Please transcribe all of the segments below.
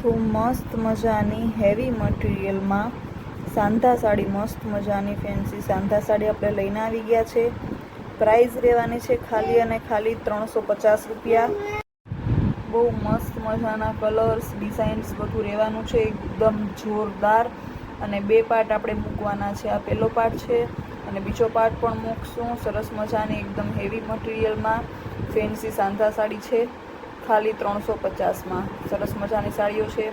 તો મસ્ત મજાની હેવી મટીરિયલમાં સાંધા સાડી, મસ્ત મજાની ફેન્સી સાંધા સાડી આપણે લઈને આવી ગયા છે. પ્રાઇસ રહેવાની છે ખાલી અને ખાલી 350 રૂપિયા. બહુ મસ્ત મજાના કલર્સ, ડિઝાઇન્સ બધું રહેવાનું છે, એકદમ જોરદાર. અને 2 પાર્ટ આપણે મૂકવાના છે. આ પહેલો પાર્ટ છે અને બીજો પાર્ટ પણ મૂકશું. સરસ મજાની એકદમ હેવી મટીરિયલમાં ફેન્સી સાંધા સાડી છે, ખાલી 350માં. સરસ મજાની સાડીઓ છે.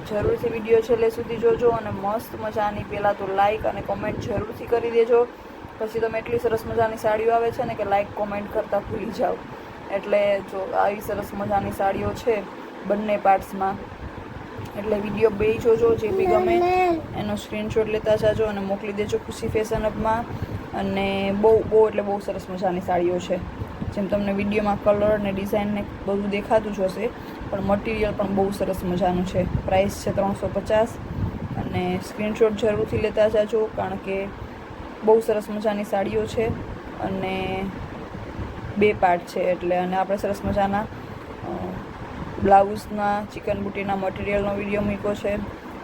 જરૂરથી વિડીયો છેલ્લે સુધી જોજો અને મસ્ત મજાની પહેલાં તો લાઇક અને કોમેન્ટ જરૂરથી કરી દેજો. પછી તમે એટલી સરસ મજાની સાડીઓ આવે છે ને કે લાઇક કોમેન્ટ કરતાં ભૂલી જાઓ. એટલે જો આવી સરસ મજાની સાડીઓ છે બંને પાર્ટ્સમાં, એટલે વિડીયો બે જોજો. જે બી ગમે એનો સ્ક્રીનશોટ લેતા જાજો અને મોકલી દેજો ખુશી ફેશન હબમાં. અને બહુ એટલે બહુ સરસ મજાની સાડીઓ છે. જેમ તમને વિડીયોમાં કલર ને ડિઝાઇન ને બધું દેખાતું જ હશે, પણ મટીરિયલ પણ બહુ સરસ મજાનું છે. પ્રાઇસ છે 350 અને સ્ક્રીનશોટ જરૂરથી લેતા જાજો, કારણ કે બહુ સરસ મજાની સાડીઓ છે અને 2 પાર્ટ છે એટલે. અને આપણે સરસ મજાના બ્લાઉઝના ચિકન બુટીના મટીરિયલનો વિડીયો મૂક્યો છે,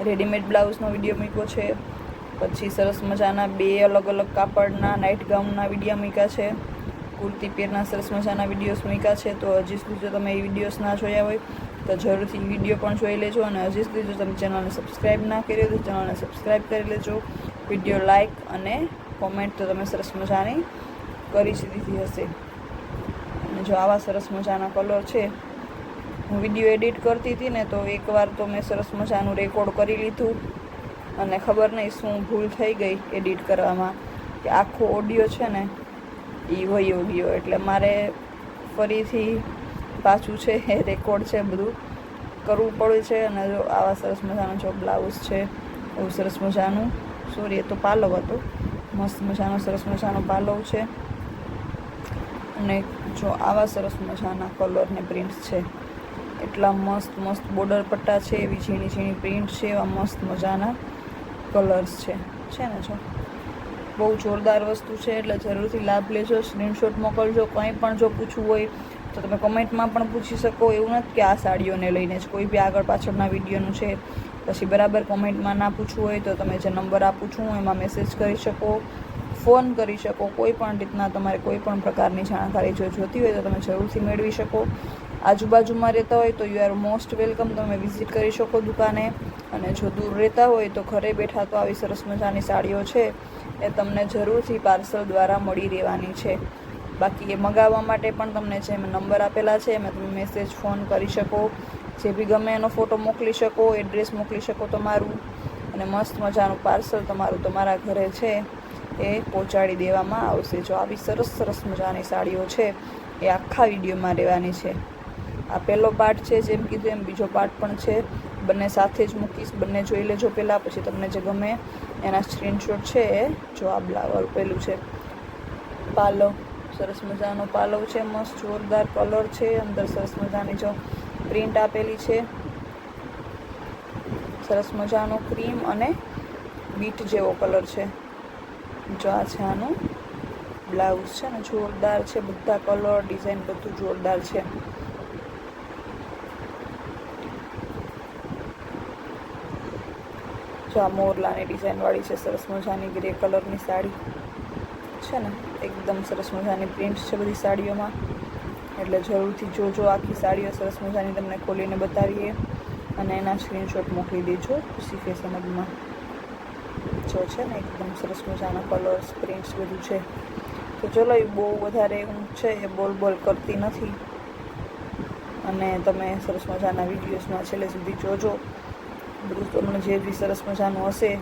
રેડીમેડ બ્લાઉઝનો વિડીયો મૂક્યો છે, પછી સરસ મજાના 2 અલગ અલગ કાપડના નાઇટ ગાઉનના વિડીયો મૂક્યા છે, કુર્તી પેરના સરસ મજાના વિડીયોઝ મૂક્યા છે. તો હજી સુધી જો તમે એ વિડીયોઝ ના જોયા હોય તો જરૂરથી વિડીયો પણ જોઈ લેજો. અને હજી સુધી જો તમે ચેનલને સબસ્ક્રાઈબ ના કરી હોય તો ચેનલને સબસ્ક્રાઈબ કરી લેજો. વિડીયો લાઇક અને કોમેન્ટ તો તમે સરસ મજાની કરી જ દીધી હશે. અને જો આવા સરસ મજાના કલર છે. હું વિડીયો એડિટ કરતી હતી ને તો એકવાર તો મેં સરસ મજાનું રેકોર્ડ કરી લીધું અને ખબર નહીં શું ભૂલ થઈ ગઈ એડિટ કરવામાં, કે આખો ઓડિયો છે ને એ વયો ગયો. એટલે મારે ફરીથી પાછું છે એ રેકોર્ડ છે બધું કરવું પડે છે. અને જો આવા સરસ મજાનો જો બ્લાઉઝ છે, બહુ સરસ મજાનું, સોરી એ તો પાલવ હતો, મસ્ત મજાનો સરસ મજાનો પાલવ છે. અને જો આવા સરસ મજાના કલર ને પ્રિન્ટ્સ છે, એટલા મસ્ત મસ્ત બોર્ડર પટ્ટા છે, એવી ઝીણી ઝીણી પ્રિન્ટ છે, એવા મસ્ત મજાના કલર્સ છે ને. જો બહુ જોરદાર વસ્તુ છે, એટલે જરૂરથી લાભ લેજો. સ્ક્રીનશોટ મોકલજો. કંઈ પણ જો પૂછવું હોય તો તમે કમેન્ટમાં પણ પૂછી શકો. એવું નથી કે આ સાડીઓને લઈને જ, કોઈ બી આગળ પાછળના વિડીયોનું છે. પછી બરાબર કોમેન્ટમાં ના પૂછવું હોય તો તમે જે નંબર આપું છું એમાં મેસેજ કરી શકો, ફોન કરી શકો. કોઈ પણ રીતના તમારે કોઈ પણ પ્રકારની જાણકારી જો જોતી હોય તો તમે જરૂરથી મેળવી શકો. આજુબાજુમાં રહેતા હોય તો યુ આર મોસ્ટ વેલકમ, તમે વિઝિટ કરી શકો દુકાને. અને જો દૂર રહેતા હોય તો ઘરે બેઠા તો આવી સરસ મજાની સાડીઓ છે એ તમને જરૂરથી પાર્સલ દ્વારા મળી રહેવાની છે. બાકી એ મગાવવા માટે પણ તમને જે નંબર આપેલા છે એમાં તમે મેસેજ, ફોન કરી શકો. જે બી ગમે એનો ફોટો મોકલી શકો, એડ્રેસ મોકલી શકો તમારું, અને મસ્ત મજાનું પાર્સલ તમારું તમારા ઘરે છે એ પહોંચાડી દેવામાં આવશે. જો આવી સરસ સરસ મજાની સાડીઓ છે એ આખા વિડીયોમાં રહેવાની છે. આ પહેલો પાર્ટ છે, જેમ કીધું એમ બીજો પાર્ટ પણ છે. બંને સાથે જ મૂકીશ, બંને જોઈ લેજો પહેલાં, પછી તમને જે ગમે એના સ્ક્રીનશોટ છે એ જો આ બ્લાઉઝ પેલું છે પાલવ, સરસ મજાનો પાલવ છે, મસ્ત જોરદાર કલર છે. અંદર સરસ મજાની જો પ્રિન્ટ આપેલી છે, સરસ મજાનો ક્રીમ અને બીટ જેવો કલર છે. જો આ છે આનું બ્લાઉઝ છે ને, જોરદાર છે. બધા કલર, ડિઝાઇન બધું જોરદાર છે. જો આ મોરલાની ડિઝાઇનવાળી છે, સરસ મજાની ગ્રે કલરની સાડી છે ને, એકદમ સરસ મજાની પ્રિન્ટ છે બધી સાડીઓમાં. એટલે જરૂરથી જોજો. આખી સાડીઓ સરસ મજાની તમને ખોલીને બતાવીએ અને એના સ્ક્રીનશોટ મોકલી દેજો ખુશી ફેશન હબમાં. જો છે ને એકદમ સરસ મજાના કલર્સ, પ્રિન્ટ્સ બધું છે. તો ચલો, એ બહુ વધારે હું છે એ બોલ કરતી નથી અને તમે સરસ મજાના વિડીયોઝમાં છેલ્લે સુધી જોજો. બધું તમને જે બી સરસ મજાનું હશે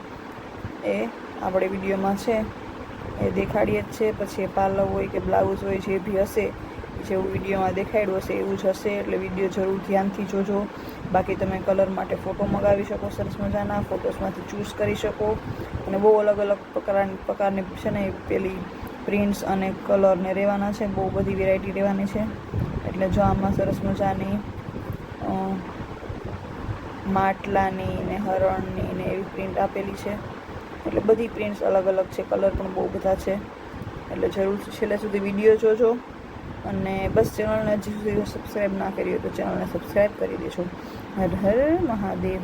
એ આપણે વિડીયોમાં છે એ દેખાડીએ જ છે. પછી એ પાલવ હોય કે બ્લાઉઝ હોય, જે બી હશે જેવું વિડીયોમાં દેખાડ્યું હશે એવું જ હશે. એટલે વિડીયો જરૂર ધ્યાનથી જોજો. બાકી તમે કલર માટે ફોટો મંગાવી શકો, સરસ મજાના ફોટોસમાંથી ચૂઝ કરી શકો. અને બહુ અલગ અલગ પ્રકારની છે ને પેલી પ્રિન્ટ્સ અને કલરને રહેવાના છે, બહુ બધી વેરાયટી રહેવાની છે. એટલે જો આમાં સરસ મજાની માટલાની ને હરણની ને એવી પ્રિન્ટ આપેલી છે. એટલે બધી પ્રિન્ટ્સ અલગ અલગ છે, કલર પણ બહુ બધા છે. એટલે જરૂરથી છેલ્લે સુધી વિડીયો જોજો. અને બસ ચેનલને હજી સુધી સબસ્ક્રાઈબ ના કરી હોય તો ચેનલને સબસ્ક્રાઈબ કરી દેજો. હર હર મહાદેવ.